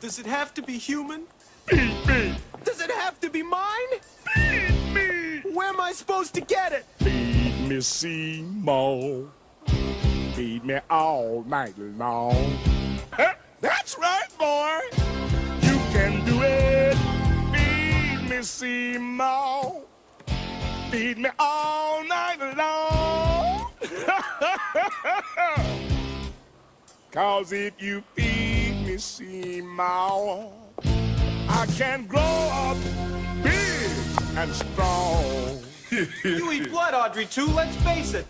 Does it have to be human? Feed me! Does it have to be mine? Feed me! Where am I supposed to get it? Feed me, Seymour. Feed me all night long. That's right, boy. You can do it. Feed me, Seymour. Feed me all night long. 'Cause if you feed me, Seymour, I can grow up big and strong. You eat blood, Audrey II, let's face it.